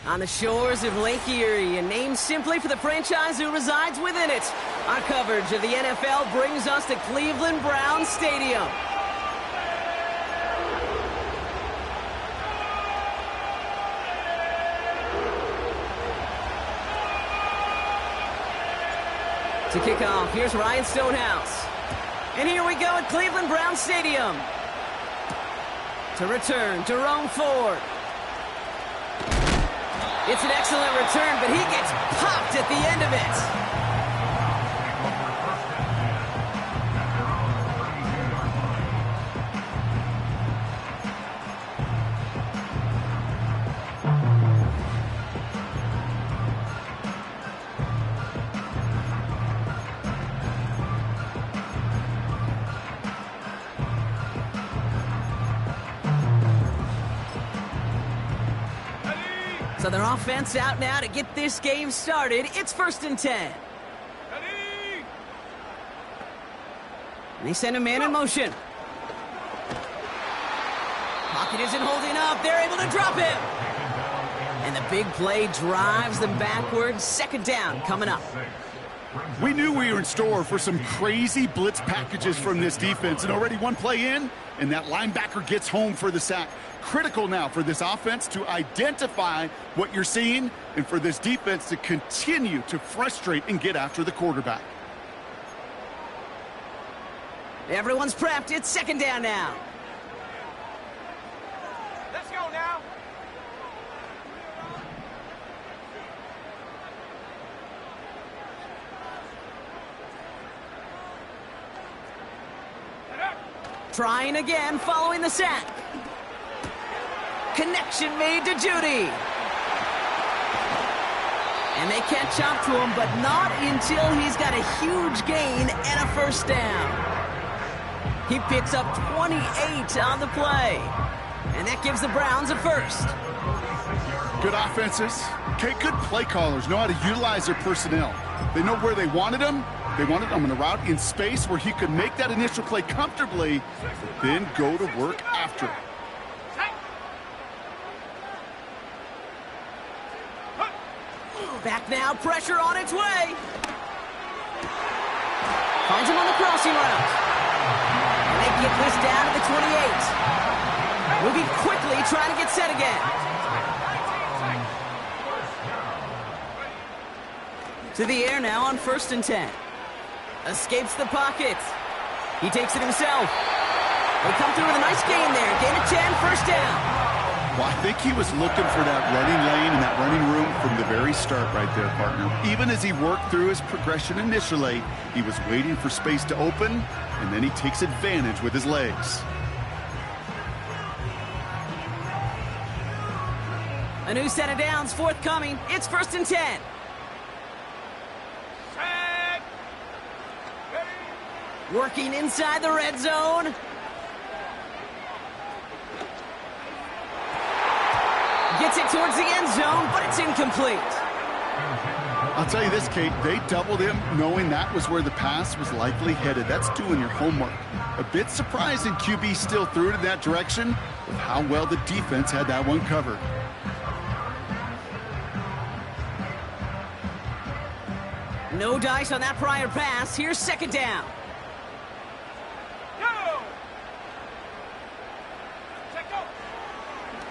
On the shores of Lake Erie, and named simply for the franchise who resides within it. Our coverage of the NFL brings us to Cleveland Browns Stadium. To kick off, here's Ryan Stonehouse. And here we go at Cleveland Browns Stadium. To return, Jerome Ford. It's an excellent return, but he gets popped at the end of it. So their offense out now to get this game started. It's 1st and 10. Ready. And they send a man in motion. Pocket isn't holding up. They're able to drop him. And the big play drives them backwards. 2nd down coming up. We knew we were in store for some crazy blitz packages from this defense. And already one play in, and that linebacker gets home for the sack. Critical now for this offense to identify what you're seeing and for this defense to continue to frustrate and get after the quarterback. Everyone's prepped. It's 2nd down now. Let's go now. Trying again following the sack. Connection made to Judy. And they catch up to him, but not until he's got a huge gain and a 1st down. He picks up 28 on the play. And that gives the Browns a 1st. Good offenses. Okay, good play callers know how to utilize their personnel. They know where they wanted them. They wanted him in a route in space where he could make that initial play comfortably, but then go to work after it. Back now, pressure on its way. Finds him on the crossing route. And they get this down to the 28. Moving quickly, trying to get set again. To the air now on 1st and 10. Escapes the pocket. He takes it himself. They come through with a nice gain there. Gain of 10, 1st down. Well, I think he was looking for that running lane and that running room from the very start right there, partner. Even as he worked through his progression initially, he was waiting for space to open, and then he takes advantage with his legs. A new set of downs forthcoming. It's 1st and 10. Working inside the red zone. Gets it towards the end zone, but it's incomplete. I'll tell you this, Kate, they doubled him knowing that was where the pass was likely headed. That's doing your homework. A bit surprising QB still threw it in that direction with how well the defense had that one covered. No dice on that prior pass. Here's 2nd down.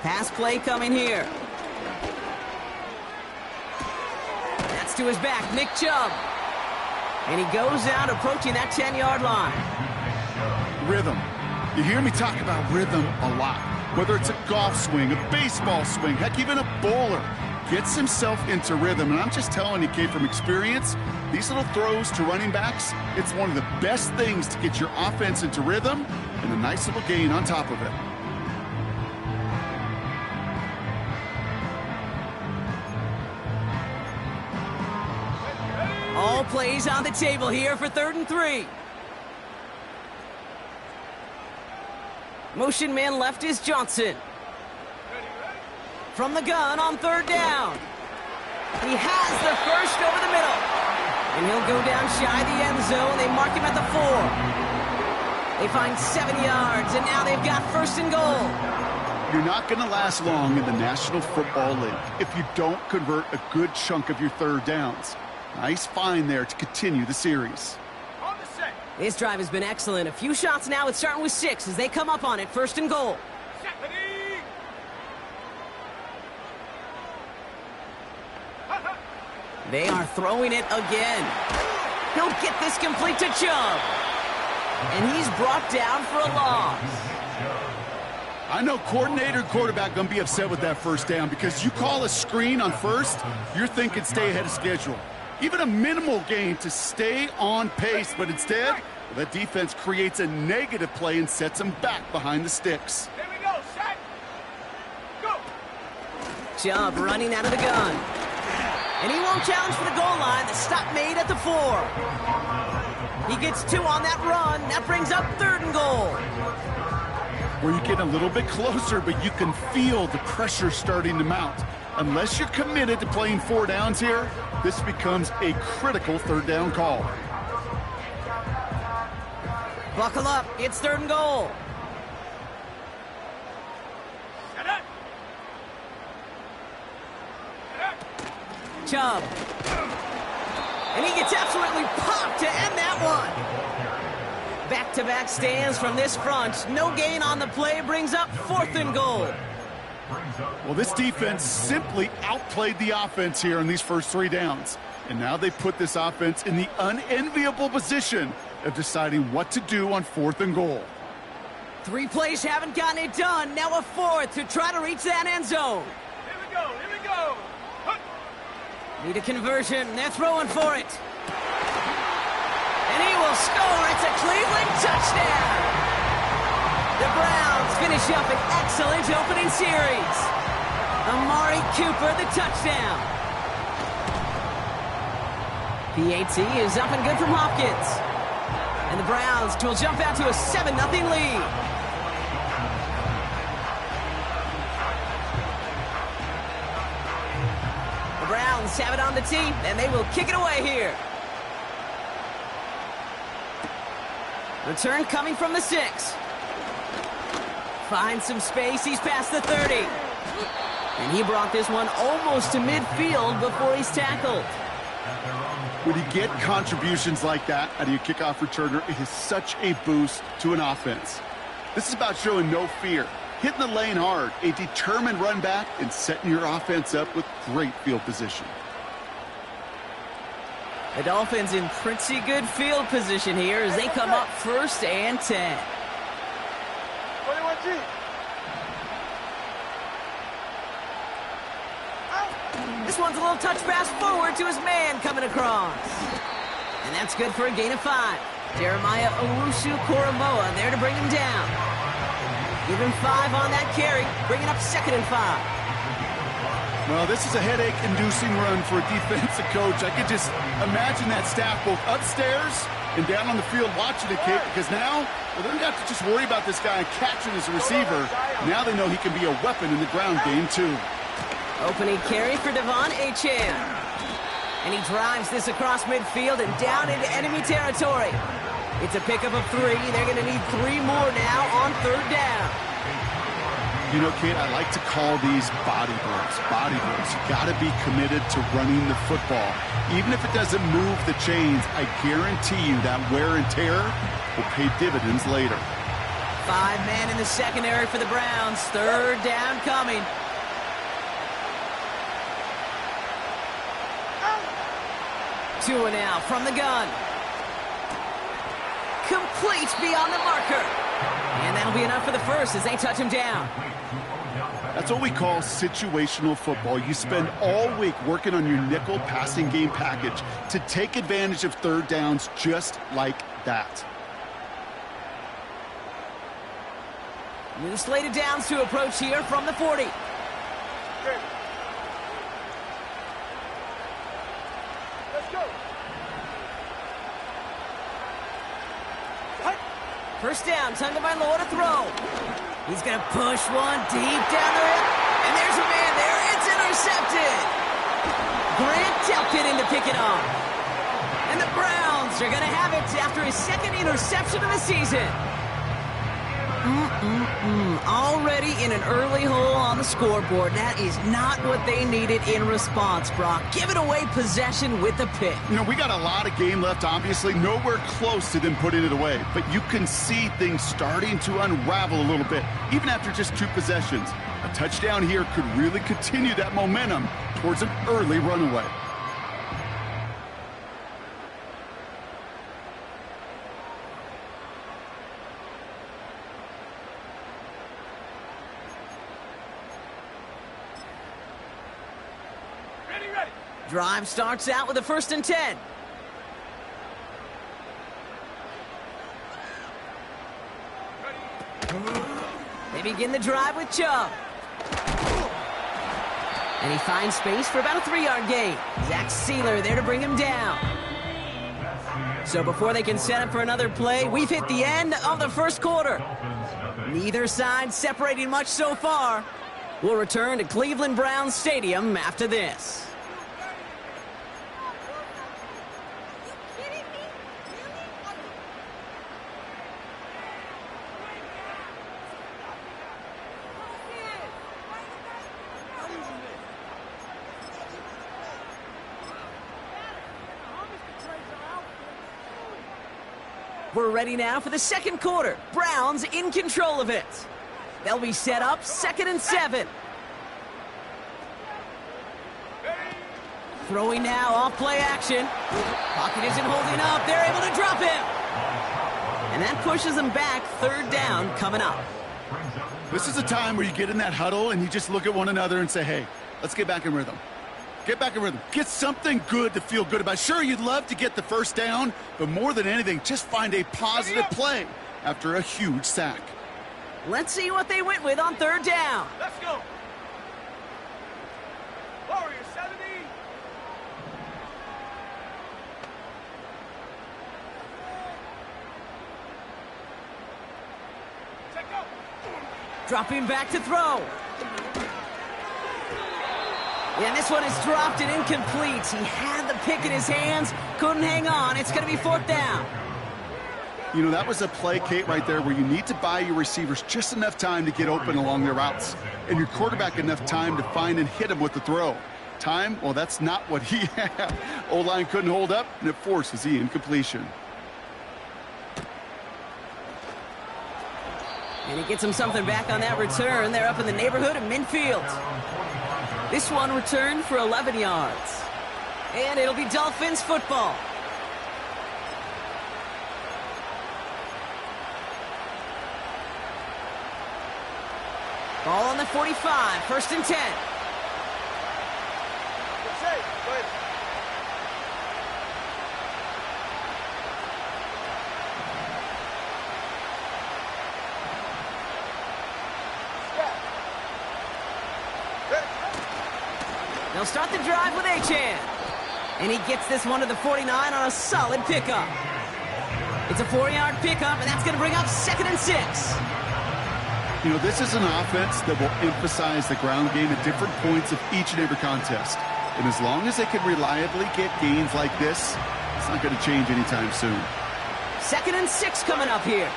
Pass play coming here. That's to his back, Nick Chubb. And he goes out approaching that 10-yard line. Rhythm. You hear me talk about rhythm a lot. Whether it's a golf swing, a baseball swing, heck, even a bowler. Gets himself into rhythm. And I'm just telling you, Kate, from experience, these little throws to running backs, it's one of the best things to get your offense into rhythm and a nice little gain on top of it. All plays on the table here for 3rd and 3. Motion man left is Johnson. From the gun on 3rd down. He has the 1st over the middle. And he'll go down shy of the end zone. They mark him at the 4. They find 7 yards, and now they've got 1st and goal. You're not going to last long in the National Football League if you don't convert a good chunk of your third downs. Nice find there to continue the series. This drive has been excellent. A few shots now. It's starting with 6 as they come up on it. 1st and goal. They are throwing it again. He'll get this complete to Chubb. And he's brought down for a loss. I know coordinator and quarterback going to be upset with that first down because you call a screen on first, you're thinking stay ahead of schedule. Even a minimal gain to stay on pace, but instead, well, that defense creates a negative play and sets them back behind the sticks. Here we go, set, go. Chubb running out of the gun. And he won't challenge for the goal line. The stop made at the 4. He gets 2 on that run. That brings up 3rd and goal. Where you get a little bit closer, but you can feel the pressure starting to mount. Unless you're committed to playing 4 downs here, this becomes a critical 3rd down call. Buckle up. It's 3rd and goal. Chubb. And he gets absolutely popped to end that one. Back-to-back stands from this front. No gain on the play brings up 4th and goal. Well, this defense simply outplayed the offense here in these first 3 downs. And now they put this offense in the unenviable position of deciding what to do on 4th and goal. 3 plays haven't gotten it done. Now a 4th to try to reach that end zone. Here we go, here we go. Need a conversion. They're throwing for it. And he will score. It's a Cleveland touchdown. The Browns finish up an excellent opening series. Amari Cooper, the touchdown. PAT is up and good from Hopkins. And the Browns will jump out to a 7-0 lead. The Browns have it on the tee, and they will kick it away here. Return coming from the 6. Finds some space. He's past the 30. And he brought this one almost to midfield before he's tackled. When you get contributions like that out of your kickoff returner, it is such a boost to an offense. This is about showing no fear, hitting the lane hard, a determined run back, and setting your offense up with great field position. The Dolphins in pretty good field position here as they come up 1st and 10. 21G. This one's a little touch pass forward to his man coming across. And that's good for a gain of 5. Jeremiah Owusu-Koramoah there to bring him down. Give him 5 on that carry, bringing up 2nd and 5. Well, this is a headache-inducing run for a defensive coach. I could just imagine that staff both upstairs and down on the field watching the kick, because now, well, they don't have to just worry about this guy catching as a receiver. Now they know he can be a weapon in the ground game, too. Opening carry for Devon Achane. And he drives this across midfield and down into enemy territory. It's a pickup of 3. They're going to need 3 more now on 3rd down. You know, Kate, I like to call these body blows. Body blows. You got to be committed to running the football. Even if it doesn't move the chains, I guarantee you that wear and tear will pay dividends later. 5 men in the secondary for the Browns. 3rd down coming. Tua now from the gun. Complete beyond the marker. And that'll be enough for the first as they touch him down. That's what we call situational football. You spend all week working on your nickel passing game package to take advantage of 3rd downs just like that. New slated downs to approach here from the 40. First down, time to Law to throw. He's going to push one deep down the hip. And there's a man there. It's intercepted. Grant Delpit in to pick it off. And the Browns are going to have it after his 2nd interception of the season. Already in an early hole on the scoreboard. That is not what they needed in response, Brock. Giving away possession with the pick. You know, we got a lot of game left, obviously. Nowhere close to them putting it away. But you can see things starting to unravel a little bit, even after just 2 possessions. A touchdown here could really continue that momentum towards an early runaway. Drive starts out with a 1st and 10. They begin the drive with Chubb. And he finds space for about a 3-yard gain. Zach Sealer there to bring him down. So before they can set up for another play, we've hit the end of the first quarter. Neither side separating much so far. We'll return to Cleveland Browns Stadium after this. We're ready now for the second quarter. Browns in control of it. They'll be set up 2nd and 7. Throwing now off play action. Pocket isn't holding up. They're able to drop him. And that pushes them back. 3rd down coming up. This is a time where you get in that huddle and you just look at one another and say, hey, let's get back in rhythm. Get back in rhythm. Get something good to feel good about. Sure, you'd love to get the 1st down, but more than anything, just find a positive play after a huge sack. Let's see what they went with on 3rd down. Let's go. Warrior 70. Check go. Dropping back to throw. Yeah, this one is dropped and incomplete. He had the pick in his hands, couldn't hang on. It's going to be 4th down. You know, that was a play, Kate, right there where you need to buy your receivers just enough time to get open along their routes, and your quarterback enough time to find and hit him with the throw. Time, well, that's not what he had. O-line couldn't hold up, and it forces the incompletion. And he gets him something back on that return. They're up in the neighborhood of midfield. This one returned for 11 yards. And it'll be Dolphins football. Ball on the 45, 1st and 10. They'll start the drive with Achane. And he gets this one to the 49 on a solid pickup. It's a 4-yard pickup, and that's going to bring up 2nd and 6. You know, this is an offense that will emphasize the ground game at different points of each and every contest. And as long as they can reliably get gains like this, it's not going to change anytime soon. 2nd and 6 coming up here.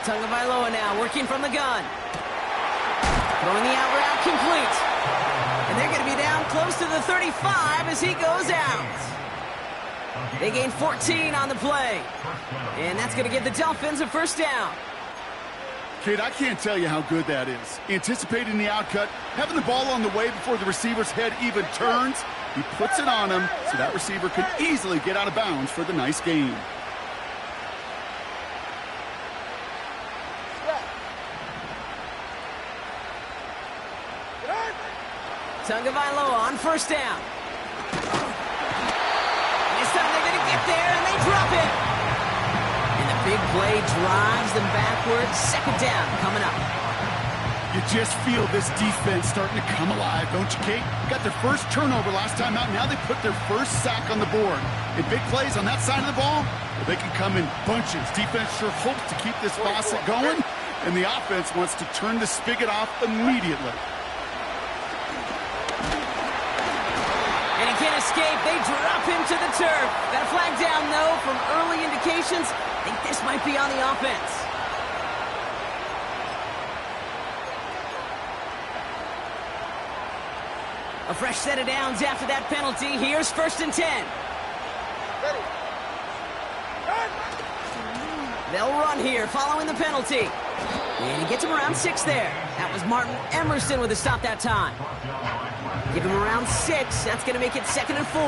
Tagovailoa now working from the gun. Throwing the out route complete. And they're going to be down close to the 35 as he goes out. They gain 14 on the play. And that's going to give the Dolphins a 1st down. Kate, I can't tell you how good that is. Anticipating the outcut, having the ball on the way before the receiver's head even turns. He puts it on him so that receiver can easily get out of bounds for the nice gain. Tagovailoa on 1st down. And this time they're going to get there, and they drop it. And the big play drives them backwards. 2nd down coming up. You just feel this defense starting to come alive, don't you, Kate? Got their 1st turnover last time out. Now they put their 1st sack on the board. And big plays on that side of the ball, well, they can come in bunches. Defense sure hopes to keep this faucet going, and the offense wants to turn the spigot off immediately. And he can't escape. They drop him to the turf. Got a flag down, though, from early indications. I think this might be on the offense. A fresh set of downs after that penalty. Here's 1st and 10. Ready. They'll run here following the penalty. And he gets him around 6 there. That was Martin Emerson with a stop that time. Give him around 6. That's going to make it 2nd and 4.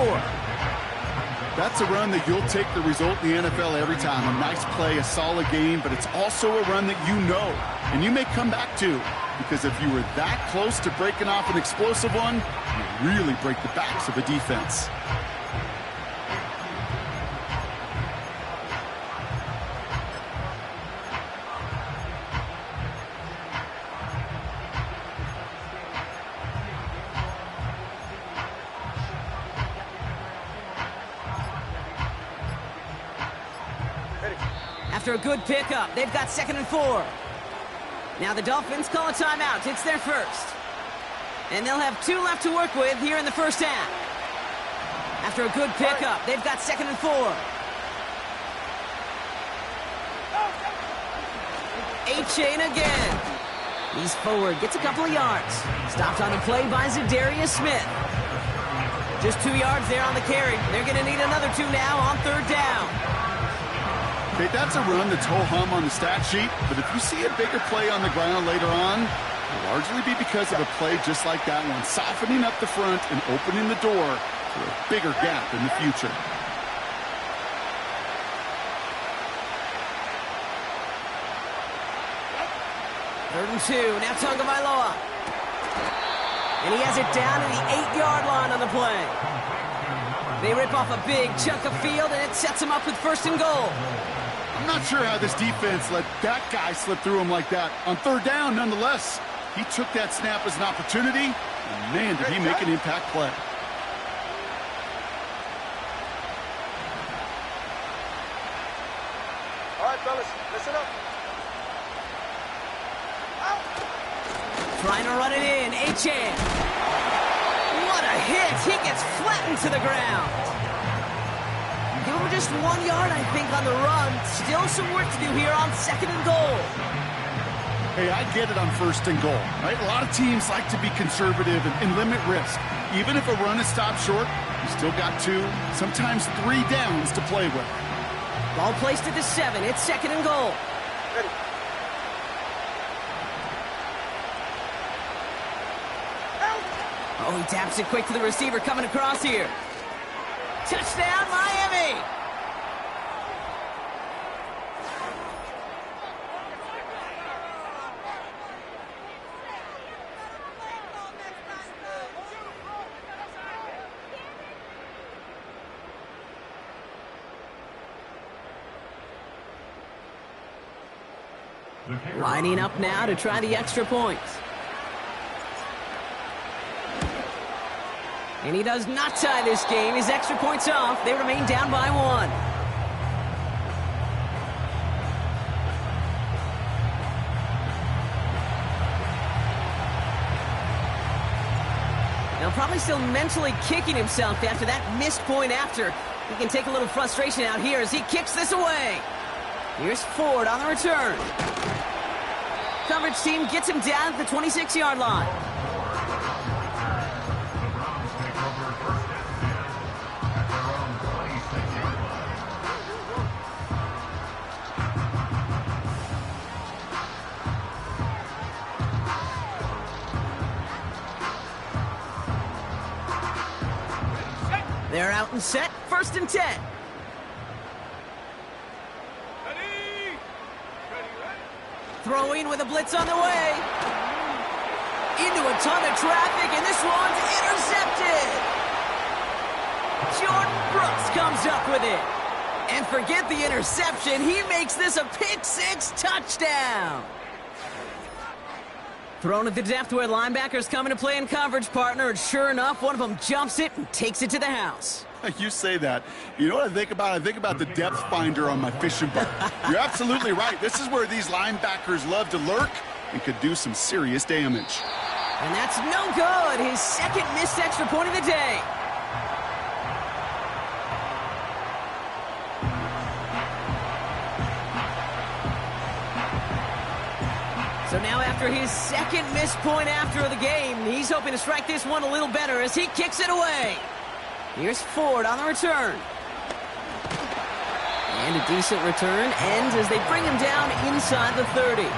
That's a run that you'll take the result in the NFL every time. A nice play, a solid game, but it's also a run that you know and you may come back to, because if you were that close to breaking off an explosive one, you really break the backs of a defense. After a good pickup, they've got 2nd and 4. Now the Dolphins call a timeout. It's their first. And they'll have 2 left to work with here in the first half. After a good pickup, they've got 2nd and 4. A-chain again. He's forward, gets a couple of yards. Stopped on the play by Zadarius Smith. Just 2 yards there on the carry. They're going to need another 2 now on 3rd down. Okay, that's a run that's ho-hum on the stat sheet, but if you see a bigger play on the ground later on, it'll largely be because of a play just like that one, softening up the front and opening the door for a bigger gap in the future. Third and 2, now Tagovailoa. And he has it down to the 8-yard line on the play. They rip off a big chunk of field, and it sets them up with 1st and goal. I'm not sure how this defense let that guy slip through him like that. On 3rd down, nonetheless, he took that snap as an opportunity, and man, did he make an impact play. All right, fellas, listen up. Trying to run it in, A-Chan. What a hit! He gets flattened to the ground. Give him just 1 yard, I think, on the run. Still some work to do here on 2nd and goal. Hey, I get it on 1st and goal, right? A lot of teams like to be conservative and limit risk. Even if a run is stopped short, you still got 2, sometimes 3 downs to play with. Ball placed at the 7. It's 2nd and goal. Ready. Oh, he taps it quick to the receiver coming across here. Touchdown, Miami! Lining up now to try the extra points. And he does not tie this game. His extra points off. They remain down by 1. Now probably still mentally kicking himself after that missed point after. He can take a little frustration out here as he kicks this away. Here's Ford on the return. Coverage team gets him down at the 26-yard line. They're out and set. 1st and 10. Ready. Throwing with a blitz on the way. Into a ton of traffic, and this one's intercepted. Jordan Brooks comes up with it. And forget the interception. He makes this a pick-6 touchdown. Thrown at the depth where linebackers come into play in coverage, partner, and sure enough, one of them jumps it and takes it to the house. You say that. You know what I think about? I think about the depth finder on my fishing boat. You're absolutely right. This is where these linebackers love to lurk and could do some serious damage. And that's no good. His 2nd missed extra point of the day. So now after his second missed point after the game, he's hoping to strike this one a little better as he kicks it away. Here's Ford on the return. And a decent return ends as they bring him down inside the 30.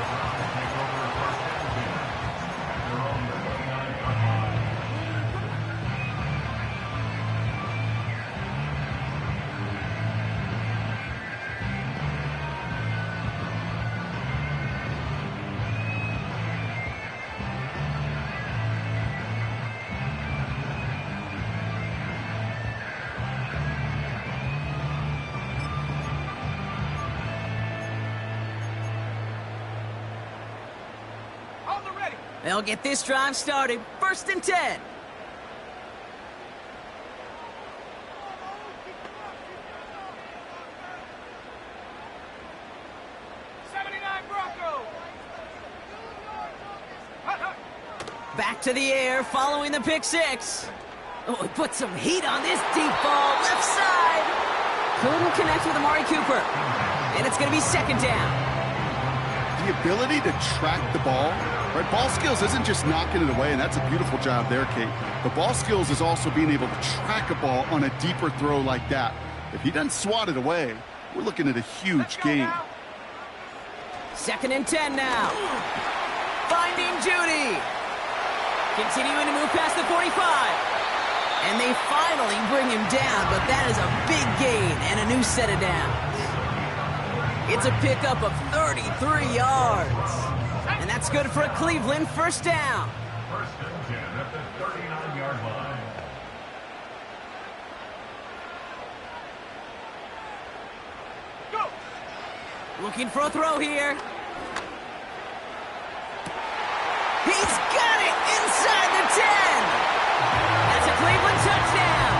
They'll get this drive started. 1st and 10. Back to the air following the pick six. Oh, he put some heat on this deep ball. Left side. Couldn't connect with Amari Cooper. And it's going to be 2nd down. The ability to track the ball, right? Ball skills isn't just knocking it away, and that's a beautiful job there, Kate. The ball skills is also being able to track a ball on a deeper throw like that. If he doesn't swat it away, we're looking at a huge gain. 2nd and 10 now. Finding Judy. Continuing to move past the 45. And they finally bring him down, but that is a big gain and a new set of downs. It's a pickup of 33 yards. And that's good for a Cleveland 1st down. 1st and 10 at the 39-yard line. Go! Looking for a throw here. He's got it inside the 10. That's a Cleveland touchdown.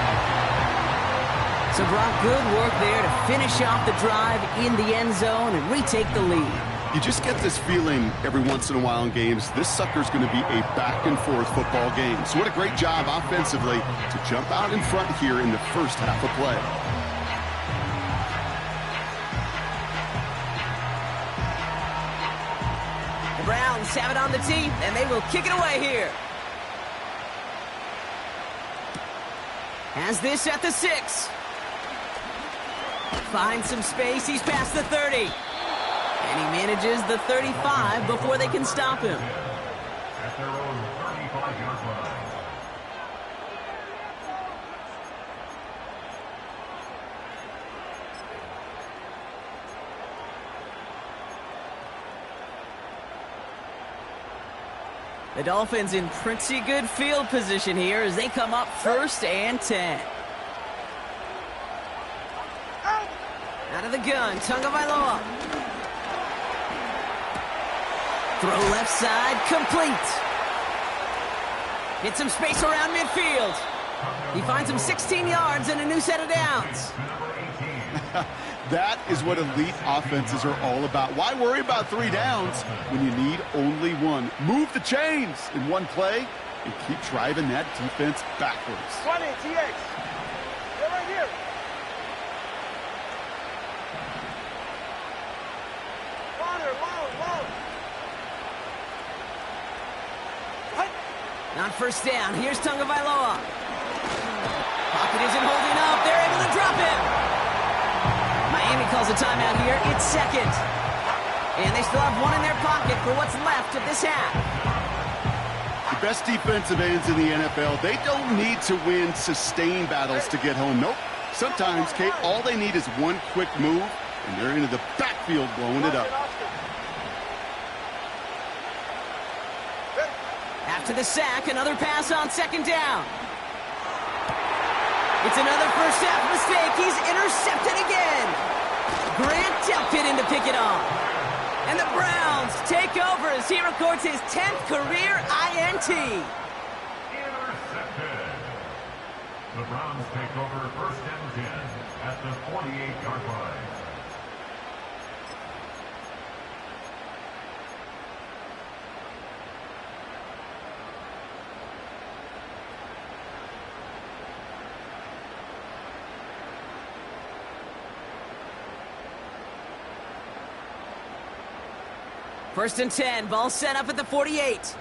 So Brock, good work there to finish off the drive in the end zone and retake the lead. You just get this feeling every once in a while in games, this sucker's going to be a back-and-forth football game. So what a great job offensively to jump out in front here in the first half of play. The Browns have it on the tee, and they will kick it away here. Has this at the 6. Finds some space. He's past the 30. And he manages the 35 before they can stop him. At their own 35-yard line. The Dolphins in pretty good field position here as they come up 1st and 10. Out of the gun, Tagovailoa. Throw left side, complete. Hit some space around midfield. He finds him 16 yards and a new set of downs. That is what elite offenses are all about. Why worry about 3 downs when you need only 1? Move the chains in one play and keep driving that defense backwards. 20, TX. They're right here. Long. On 1st down, here's Tagovailoa. Pocket isn't holding up. They're able to drop him. Miami calls a timeout here. It's 2nd. And they still have 1 in their pocket for what's left of this half. The best defensive ends in the NFL, they don't need to win sustained battles to get home. Nope. Sometimes, Kate, all they need is 1 quick move, and they're into the backfield blowing it up. After the sack, another pass on 2nd down. It's another first half mistake. He's intercepted again. Grant tucked it in to pick it off. And the Browns take over as he records his 10th career INT. Intercepted. The Browns take over 1st and 10 at the 48-yard line. First and 10, ball set up at the 48.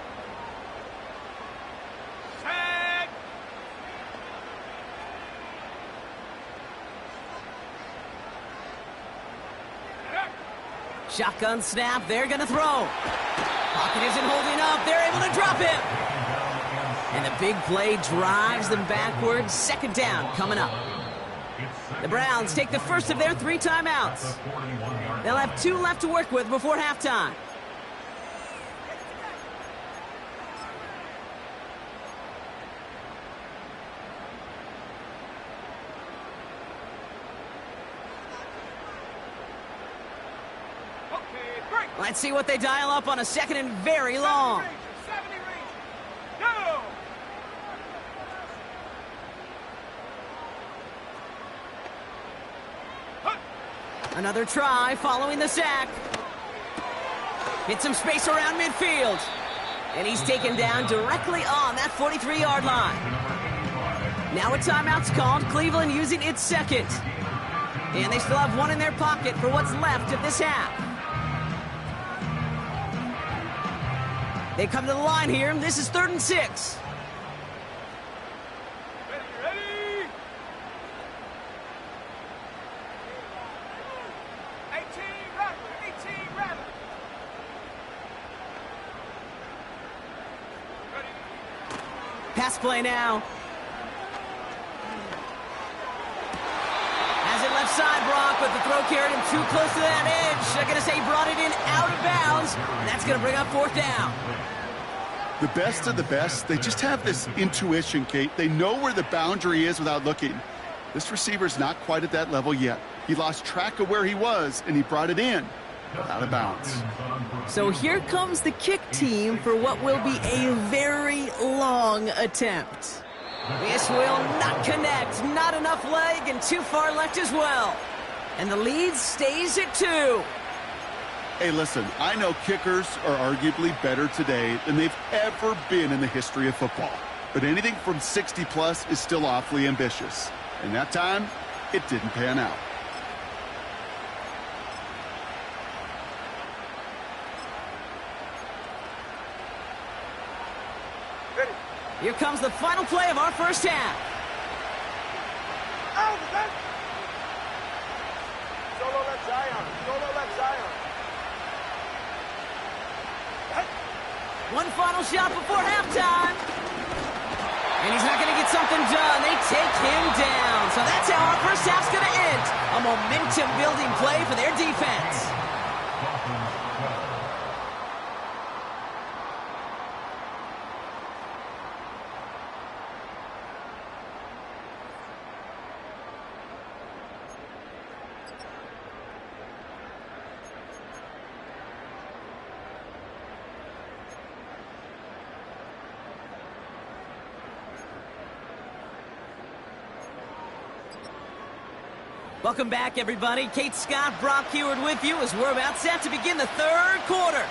Tag! Shotgun snap, they're gonna throw. Pocket isn't holding up, they're able to drop him. And the big play drives them backwards. Second down coming up. The Browns take the first of their 3 timeouts. They'll have 2 left to work with before halftime. Okay, break! Let's see what they dial up on a second and very long. 70 range! Go! Another try following the sack. Hit some space around midfield. And he's taken down directly on that 43-yard line. Now a timeout's called, Cleveland using its second. And they still have 1 in their pocket for what's left of this half. They come to the line here. This is 3rd and 6. Ready? 18 Rattler! Ready? Pass play now. Has it left side, Brock, but the throw carried him too close to that edge. They're going to say he brought it in out of bounds, and that's going to bring up 4th down. The best of the best, they just have this intuition, Kate. They know where the boundary is without looking. This receiver's not quite at that level yet. He lost track of where he was, and he brought it in out of bounds. So here comes the kick team for what will be a very long attempt. This will not connect. Not enough leg and too far left as well. And the lead stays at 2. Hey, listen, I know kickers are arguably better today than they've ever been in the history of football. But anything from 60-plus is still awfully ambitious. And that time, it didn't pan out. Ready? Here comes the final play of our first half. Out of that! Solo left Zion! One final shot before halftime. And he's not going to get something done. They take him down. So that's how our first half's going to end. A momentum-building play for their defense. Welcome back, everybody. Kate Scott, Brock Heward with you as we're about set to begin the 3rd quarter.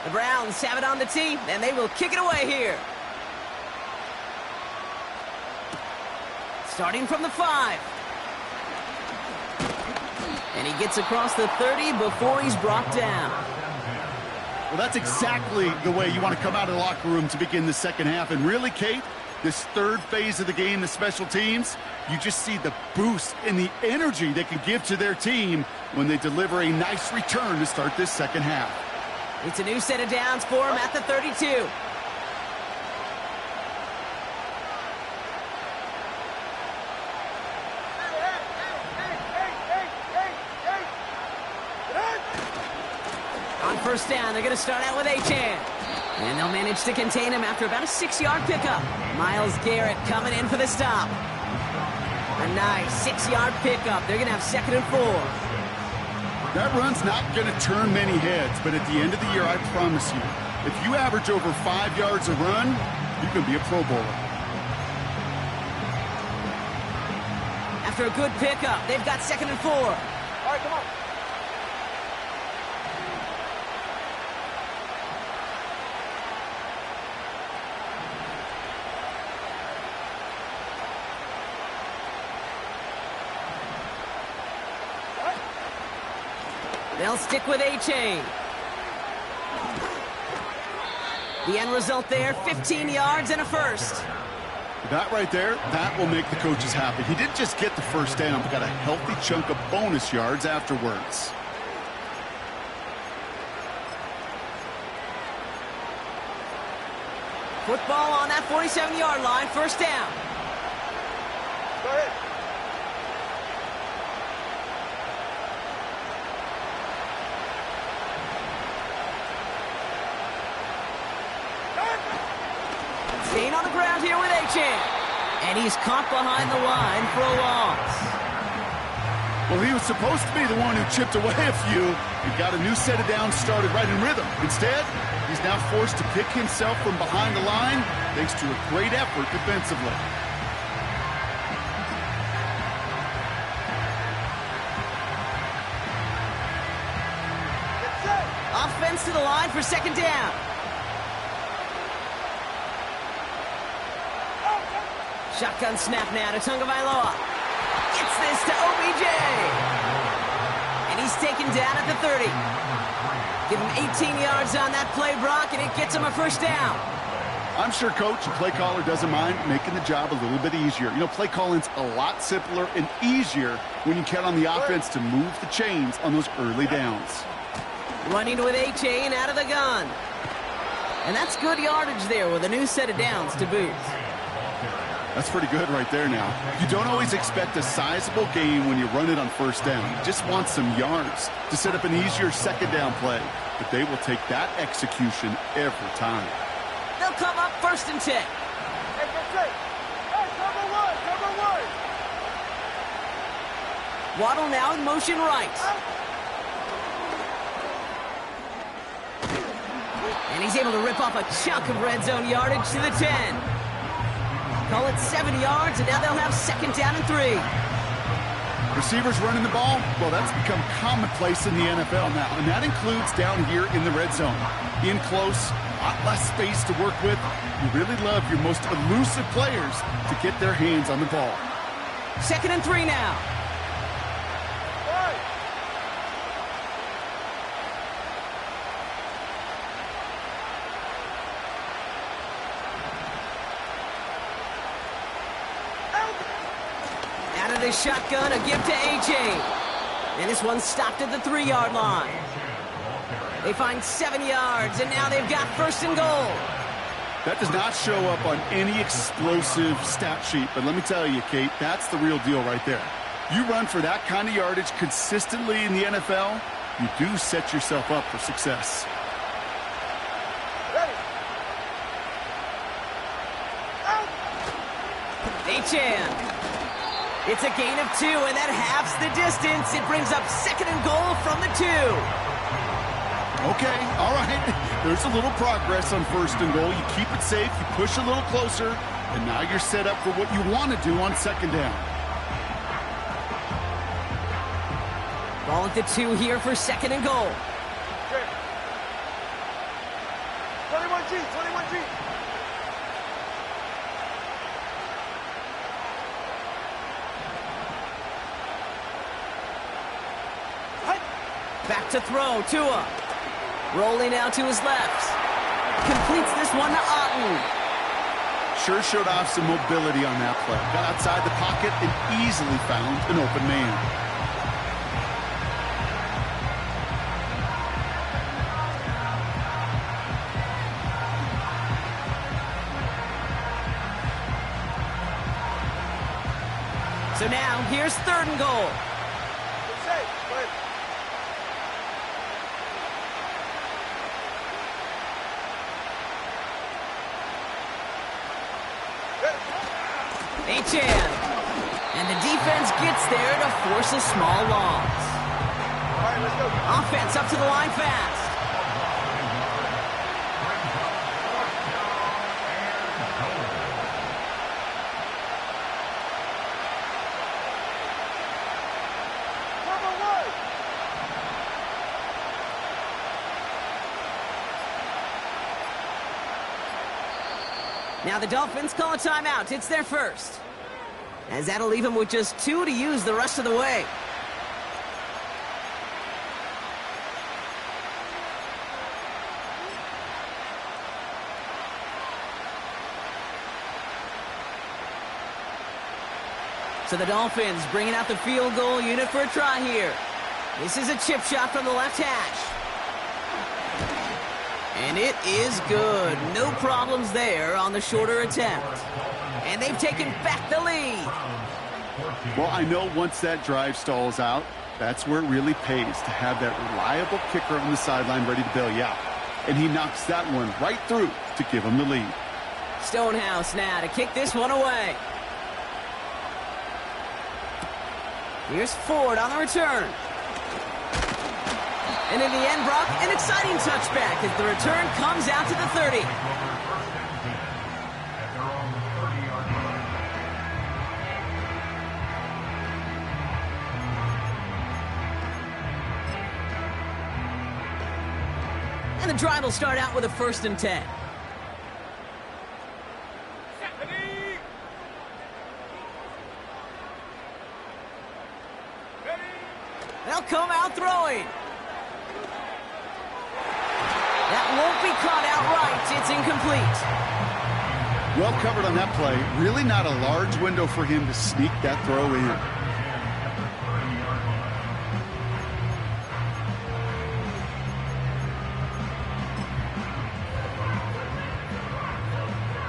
The Browns have it on the tee, and they will kick it away here. Starting from the 5. And he gets across the 30 before he's brought down. Well, that's exactly the way you want to come out of the locker room to begin the second half. And really, Kate, this 3rd phase of the game, the special teams, you just see the boost and the energy they can give to their team when they deliver a nice return to start this second half. It's a new set of downs for him at the 32. On first down, they're going to start out with Achane. And they'll manage to contain him after about a 6-yard pickup. Myles Garrett coming in for the stop. A nice 6-yard pickup. They're going to have 2nd and 4. That run's not going to turn many heads, but at the end of the year, I promise you, if you average over 5 yards a run, you can be a Pro Bowler. After a good pickup, they've got 2nd and 4. All right, come on. They'll stick with A-Chain. The end result there, 15 yards and a first. That right there, that will make the coaches happy. He didn't just get the first down, but got a healthy chunk of bonus yards afterwards. Football on that 47-yard line, first down. Go ahead. Staying on the ground here with A-Chain. And he's caught behind the line for a loss. Well, he was supposed to be the one who chipped away a few and got a new set of downs started right in rhythm. Instead, he's now forced to pick himself from behind the line thanks to a great effort defensively. Offense to the line for second down. Shotgun snap now to Tagovailoa. Gets this to OBJ. And he's taken down at the 30. Give him 18 yards on that play, Brock, and it gets him a first down. I'm sure coach and play caller doesn't mind making the job a little bit easier. You know, play calling's a lot simpler and easier when you count on the offense to move the chains on those early downs. Running with A-Chain out of the gun. And that's good yardage there with a new set of downs to boot. That's pretty good right there now. You don't always expect a sizable gain when you run it on first down. You just want some yards to set up an easier second down play. But they will take that execution every time. They'll come up first and 10. Hey, cover one. Waddle now in motion right. And he's able to rip off a chunk of red zone yardage to the 10. Call it 7 yards, and now they'll have second down and 3. Receivers running the ball, well, that's become commonplace in the NFL now, and that includes down here in the red zone. In close, a lot less space to work with. You really love your most elusive players to get their hands on the ball. Second and 3 now. The shotgun, a give to A-Chain. And this one stopped at the 3-yard line. They find 7 yards, and now they've got first and goal. That does not show up on any explosive stat sheet, but let me tell you, Kate, that's the real deal right there. You run for that kind of yardage consistently in the NFL, you do set yourself up for success. A-Chain. It's a gain of 2, and that halves the distance. It brings up second and goal from the 2. Okay, all right. There's a little progress on first and goal. You keep it safe, you push a little closer, and now you're set up for what you want to do on second down. Ball at the 2 here for second and goal. 21G. Back to throw, Tua. Rolling out to his left. Completes this one to Otten. Sure showed off some mobility on that play. Got outside the pocket and easily found an open man. So now, here's third and goal. A-Chain. And the defense gets there to force a small loss. All right, let's go. Offense up to the line fast. Now the Dolphins call a timeout. It's their first. As that'll leave them with just 2 to use the rest of the way. So the Dolphins bringing out the field goal unit for a try here. This is a chip shot from the left hash. And it is good. No problems there on the shorter attempt. And they've taken back the lead. Well, I know once that drive stalls out, that's where it really pays to have that reliable kicker on the sideline ready to bail you out. And he knocks that one right through to give him the lead. Stonehouse now to kick this one away. Here's Ford on the return. And in the end, Brock, an exciting touchback as the return comes out to the 30. And the drive will start out with a 1st and 10. They'll come out throwing. That won't be caught outright. It's incomplete. Well covered on that play. Really not a large window for him to sneak that throw in.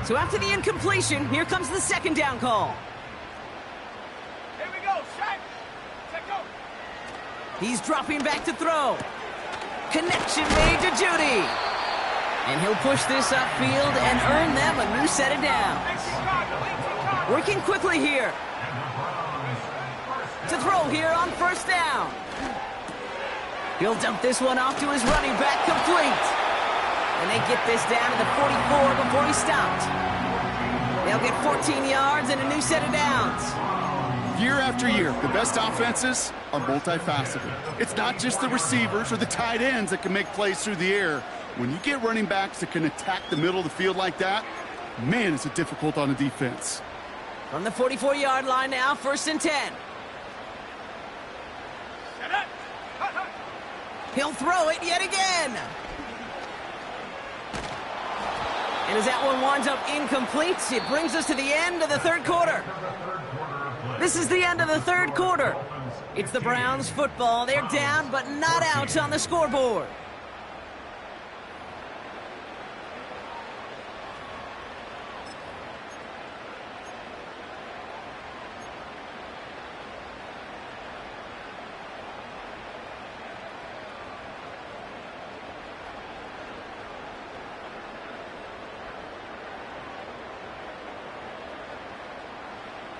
So after the incompletion, here comes the 2nd down call. Here we go. Set. Set, go. He's dropping back to throw. Connection made to Judy. And he'll push this upfield and earn them a new set of downs. Working quickly here. To throw here on 1st down. He'll dump this one off to his running back, complete. And they get this down to the 44 before he stopped. They'll get 14 yards and a new set of downs. Year after year, the best offenses are multifaceted. It's not just the receivers or the tight ends that can make plays through the air. When you get running backs that can attack the middle of the field like that, man, is it difficult on a defense. From the 44-yard line now, 1st and 10. He'll throw it yet again. And as that one winds up incomplete, it brings us to the end of the 3rd quarter. This is the end of the 3rd quarter. It's the Browns football. They're down, but not out on the scoreboard.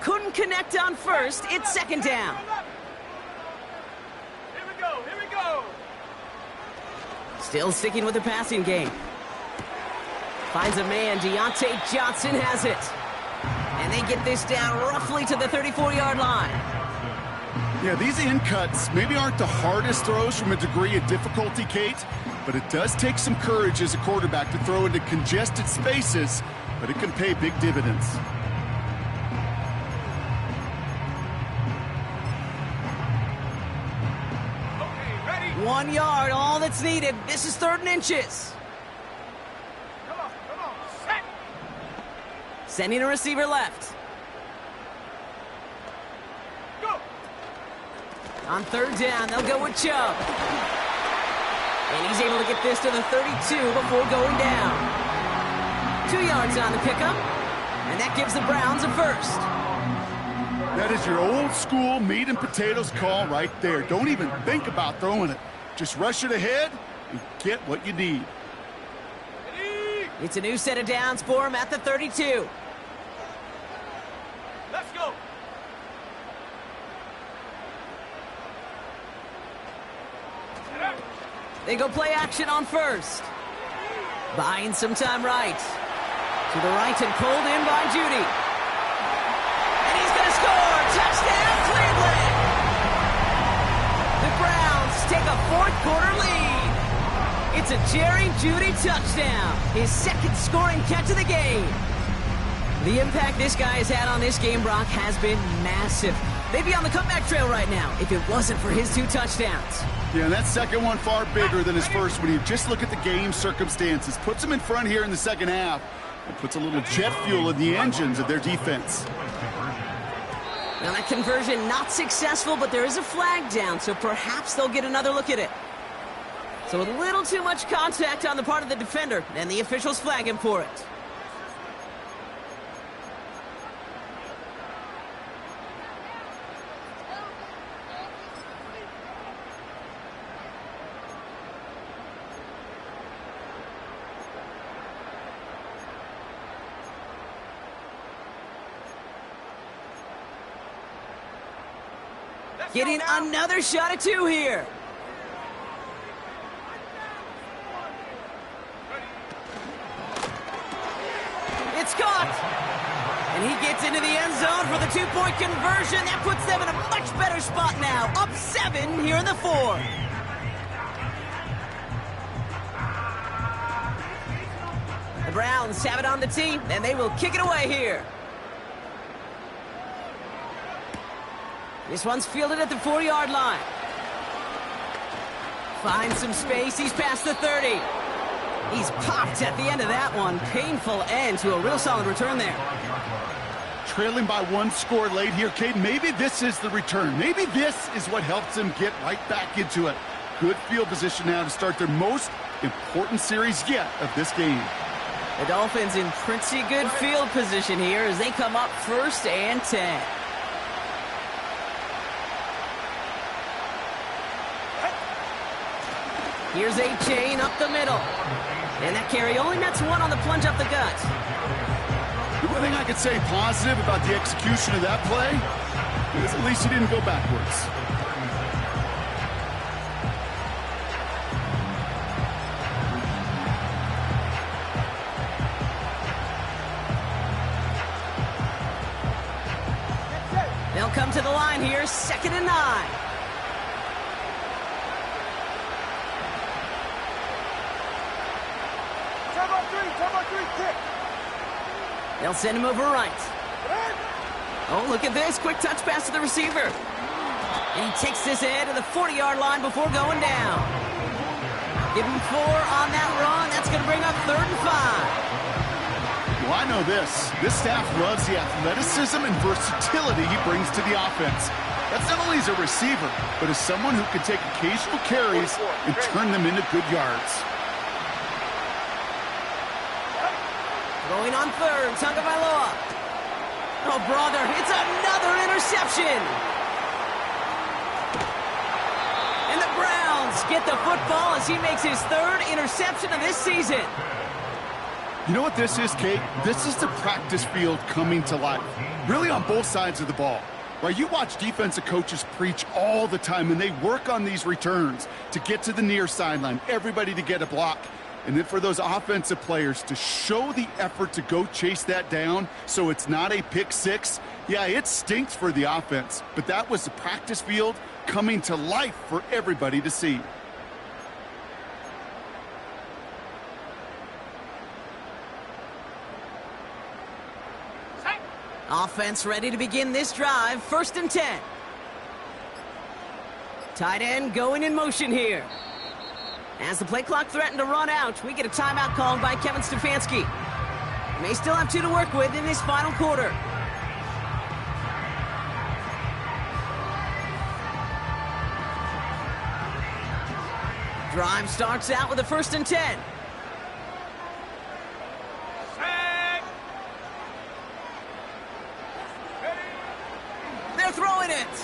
Couldn't connect on 1st. It's 2nd down. Here we go. Here we go. Still sticking with the passing game. Finds a man. Deontay Johnson has it. And they get this down roughly to the 34-yard line. Yeah, these in cuts maybe aren't the hardest throws from a degree of difficulty, Kate, but it does take some courage as a quarterback to throw into congested spaces, but it can pay big dividends. Okay, ready. 1 yard, all that's needed. This is 3rd and inches. Come on. Set. Sending a receiver left. Go. On 3rd down, they'll go with Chubb. And he's able to get this to the 32 before going down. 2 yards on the pickup. And that gives the Browns a 1st. That is your old school meat and potatoes call right there. Don't even think about throwing it. Just rush it ahead and get what you need. Ready. It's a new set of downs for him at the 32. Let's go. Set up. They go play action on 1st. Buying some time right. To the right and pulled in by Judy. And he's going to score. Touchdown, Cleveland. The Browns take a 4th quarter lead. It's a Jerry Judy touchdown. His 2nd scoring catch of the game. The impact this guy has had on this game, Brock, has been massive. They'd be on the comeback trail right now if it wasn't for his 2 touchdowns. Yeah, and that 2nd one far bigger than his 1st when you just look at the game circumstances. Puts them in front here in the 2nd half and puts a little jet fuel in the engines of their defense. Now that conversion not successful, but there is a flag down, so perhaps they'll get another look at it. So a little too much contact on the part of the defender, and the officials flag him for it. Getting another shot at 2 here. It's caught. And he gets into the end zone for the 2-point conversion. That puts them in a much better spot now. Up 7 here in the 4th. The Browns have it on the tee, and they will kick it away here. This one's fielded at the 4-yard line. Finds some space. He's past the 30. He's popped at the end of that one. Painful end to a real solid return there. Trailing by 1 score late here, Kate. Maybe this is the return. Maybe this is what helps them get right back into it. Good field position now to start their most important series yet of this game. The Dolphins in pretty good field position here as they come up 1st and 10. Here's a chain up the middle. And that carry only nets 1 on the plunge up the gut. The one thing I could say positive about the execution of that play is at least he didn't go backwards. They'll come to the line here, 2nd and 9. They'll send him over right. Oh, look at this. Quick touch pass to the receiver. And he takes this ahead to the 40-yard line before going down. Give him 4 on that run. That's going to bring up 3rd and 5. Well, I know this. This staff loves the athleticism and versatility he brings to the offense. That's not only as a receiver, but as someone who can take occasional carries and turn them into good yards. Going on 3rd, Tagovailoa. Oh, brother, it's another interception. And the Browns get the football as he makes his 3rd interception of this season. You know what this is, Kate? This is the practice field coming to life. Really on both sides of the ball. Right, you watch defensive coaches preach all the time, and they work on these returns to get to the near sideline, everybody to get a block. And then for those offensive players to show the effort to go chase that down so it's not a pick 6, yeah, it stinks for the offense. But that was the practice field coming to life for everybody to see. Offense ready to begin this drive. 1st and 10. Tight end going in motion here. As the play clock threatened to run out, we get a timeout called by Kevin Stefanski. May still have 2 to work with in this final quarter. Drive starts out with a 1st and 10. They're throwing it.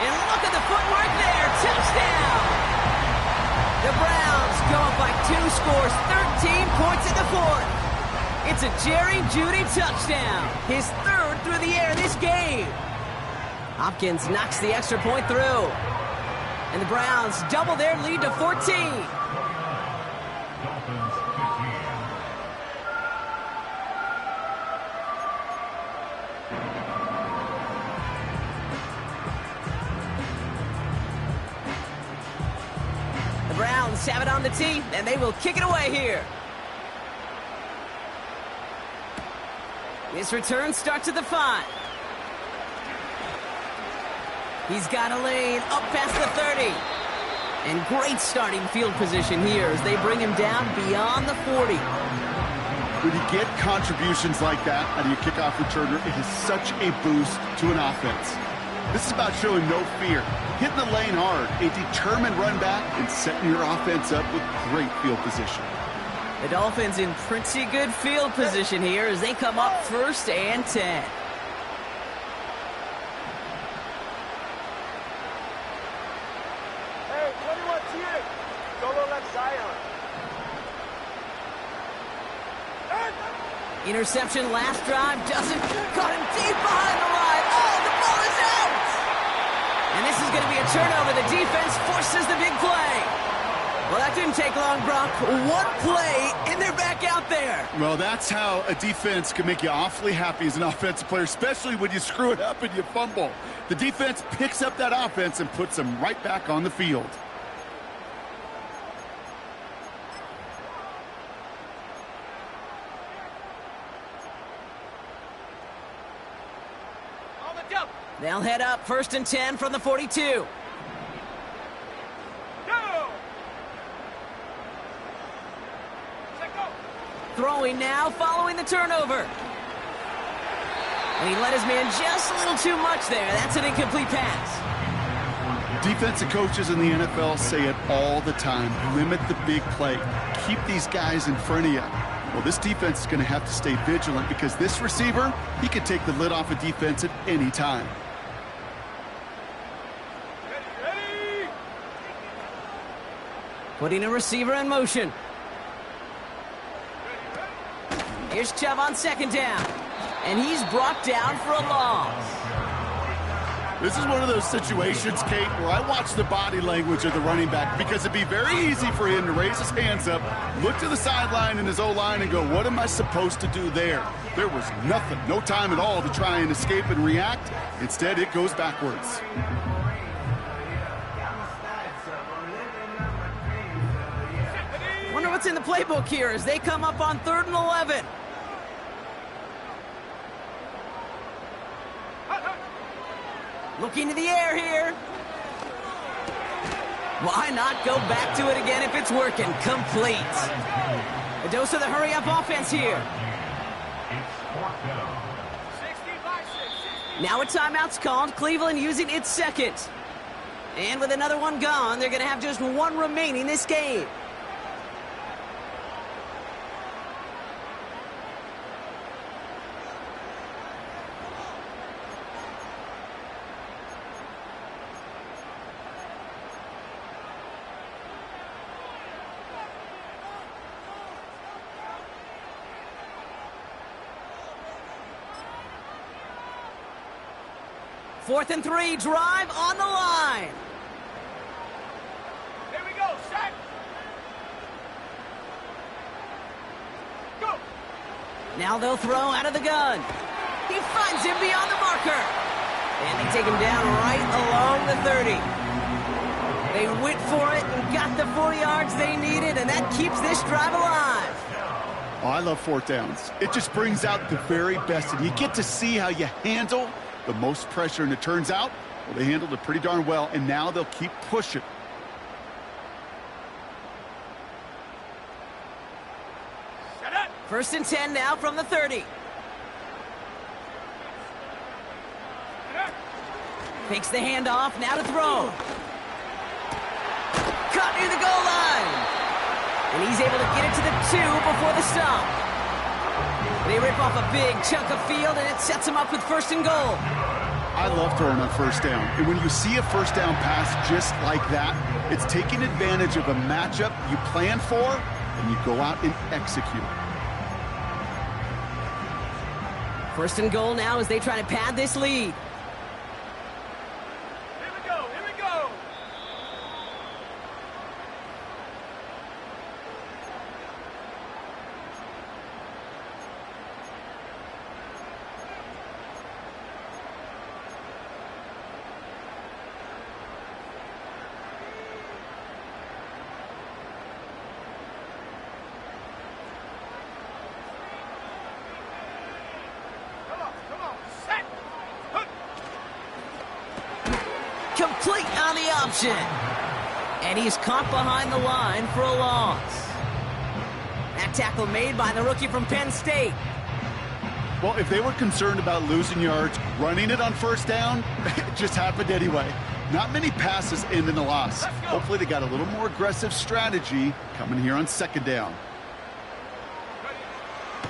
And look at the footwork there. Touchdown. The Browns go up by 2 scores, 13 points in the 4th. It's a Jerry Jeudy touchdown. His 3rd through the air this game. Hopkins knocks the extra point through. And the Browns double their lead to 14. Browns have it on the tee, and they will kick it away here. This return starts at the 5. He's got a lane up past the 30. And great starting field position here as they bring him down beyond the 40. When you get contributions like that out of your kickoff returner, it is such a boost to an offense. This is about showing no fear, hitting the lane hard, a determined run back, and setting your offense up with great field position. The Dolphins in pretty good field position here as they come up 1st and 10. Hey, 21 T8. Solo left Zion. Interception last drive doesn't. Caught him deep behind the line. Oh, the ball is out! And this is going to be a turnover. The defense forces the big play. Well, that didn't take long, Brock. One play, and they're back out there. Well, that's how a defense can make you awfully happy as an offensive player, especially when you screw it up and you fumble. The defense picks up that offense and puts them right back on the field. They'll head up 1st and 10 from the 42. Throwing now, following the turnover. And he let his man just a little too much there. That's an incomplete pass. Defensive coaches in the NFL say it all the time. Limit the big play. Keep these guys in front of you. Well, this defense is going to have to stay vigilant because this receiver, he can take the lid off a defense at any time. Putting a receiver in motion. Here's Chubb on 2nd down. And he's brought down for a loss. This is one of those situations, Kate, where I watch the body language of the running back because it'd be very easy for him to raise his hands up, look to the sideline in his O-line and go, what am I supposed to do there? There was nothing, no time at all to try and escape and react. Instead, it goes backwards. Wonder what's in the playbook here as they come up on 3rd and 11. Looking to the air here. Why not go back to it again if it's working? Complete. A dose of the hurry-up offense here. Now a timeout's called. Cleveland using its 2nd. And with another one gone, they're going to have just one remaining this game. Fourth and 3, drive on the line. Here we go, set. Go. Now they'll throw out of the gun. He finds him beyond the marker. And they take him down right along the 30. They went for it and got the 4 yards they needed, and that keeps this drive alive. Oh, I love 4th downs. It just brings out the very best, and you get to see how you handle the most pressure, and it turns out, well, they handled it pretty darn well, and now they'll keep pushing. Set up. 1st and 10 now from the 30. Takes the handoff, now to throw. Caught near the goal line. And he's able to get it to the 2 before the stop. They rip off a big chunk of field, and it sets them up with 1st and goal. I love throwing on 1st down. And when you see a 1st down pass just like that, it's taking advantage of a matchup you plan for, and you go out and execute. 1st and goal now as they try to pad this lead. Here we go, here we go. Complete on the option. And he's caught behind the line for a loss. That That tackle made by the rookie from Penn State. Well, if they were concerned about losing yards, running it on first down, it just happened anyway. Not many passes end in a loss. Hopefully they got a little more aggressive strategy coming here on second down.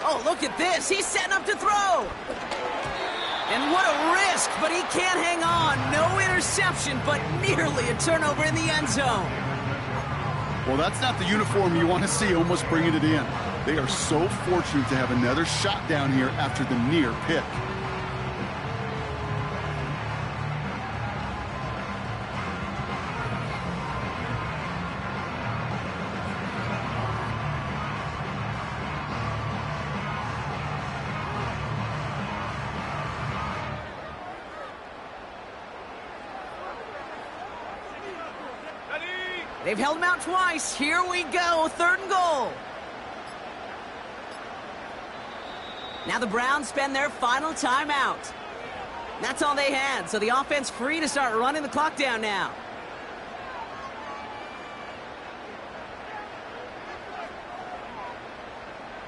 Oh, look at this. He's setting up to throw. And what a risk, but he can't hang on. No interception, but nearly a turnover in the end zone. Well, that's not the uniform you want to see almost bringing it in. They are so fortunate to have another shot down here after the near pick. They've held him out twice. Here we go, 3rd and goal. Now the Browns spend their final timeout. That's all they had, so the offense free to start running the clock down now.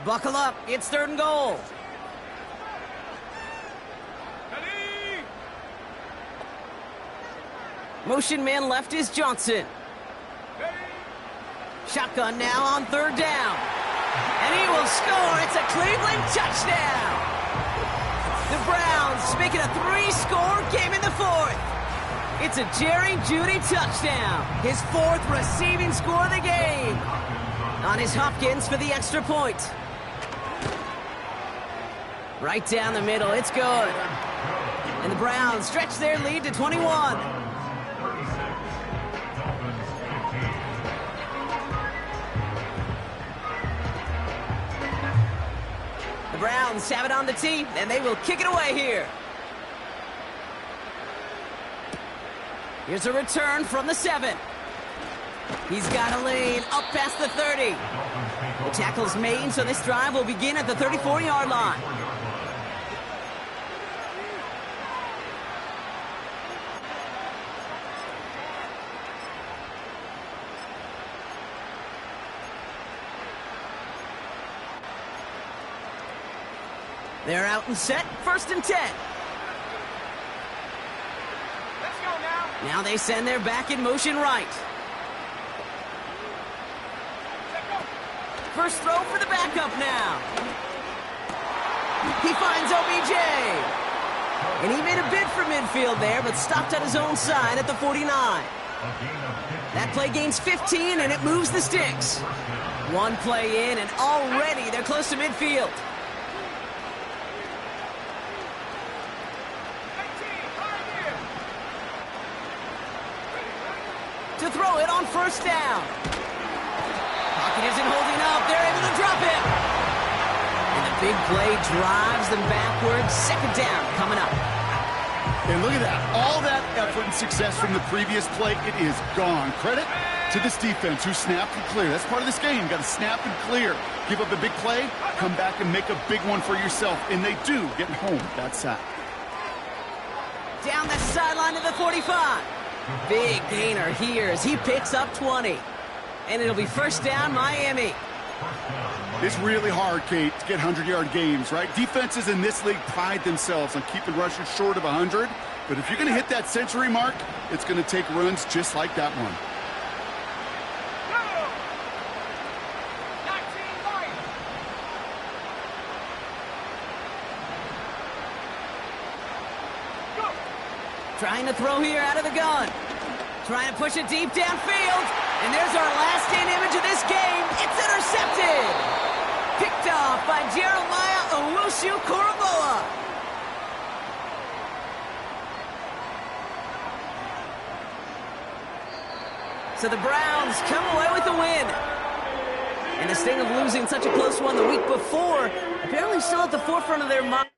Buckle up, it's 3rd and goal. Motion man left is Johnson. Shotgun now on 3rd down. And he will score. It's a Cleveland touchdown. The Browns make it a 3-score game in the 4th. It's a Jerry Jeudy touchdown. His 4th receiving score of the game. On his Hopkins for the extra point. Right down the middle. It's good. And the Browns stretch their lead to 21. The Browns have it on the tee, and they will kick it away here. Here's a return from the 7. He's got a lane up past the 30. The tackle's made, so this drive will begin at the 34-yard line. They're out and set, 1st and 10. Let's go now. Now they send their back in motion right. First throw for the backup now. He finds OBJ. And he made a bid for midfield there, but stopped on his own side at the 49. That play gains 15, and it moves the sticks. One play in, and already they're close to midfield. To throw it on 1st down. Pocket isn't holding up. They're able to drop it. And the big play drives them backwards. 2nd down coming up. And look at that. All that effort and success from the previous play, it is gone. Credit to this defense who snapped and clear. That's part of this game. Got to snap and clear. Give up a big play, come back and make a big one for yourself. And they do get home that sack. Down the sideline to the 45. Big gainer here as he picks up 20. And it'll be 1st down, Miami. It's really hard, Kate, to get 100-yard games, right? Defenses in this league pride themselves on keeping rushers short of 100. But if you're going to hit that century mark, it's going to take runs just like that one. Trying to throw here out of the gun. Trying to push it deep downfield. And there's our last-in image of this game. It's intercepted. Picked off by Jeremiah Owusu-Koramoah. So the Browns come away with the win. And the sting of losing such a close one the week before apparently still at the forefront of their mind.